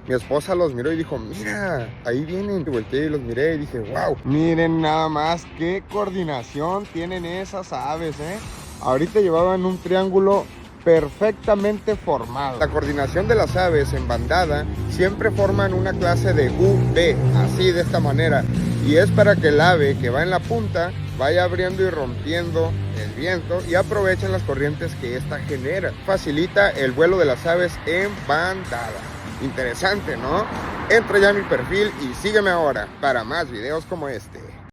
Mi esposa los miró y dijo, mira, ahí vienen. Y volteé y los miré y dije, wow. Miren nada más qué coordinación tienen esas aves, Ahorita llevaban un triángulo perfectamente formado. La coordinación de las aves en bandada siempre forman una clase de V, así de esta manera. Y es para que el ave que va en la punta vaya abriendo y rompiendo el viento y aprovechen las corrientes que ésta genera. Facilita el vuelo de las aves en bandada. Interesante, ¿no? Entra ya a mi perfil y sígueme ahora para más videos como este.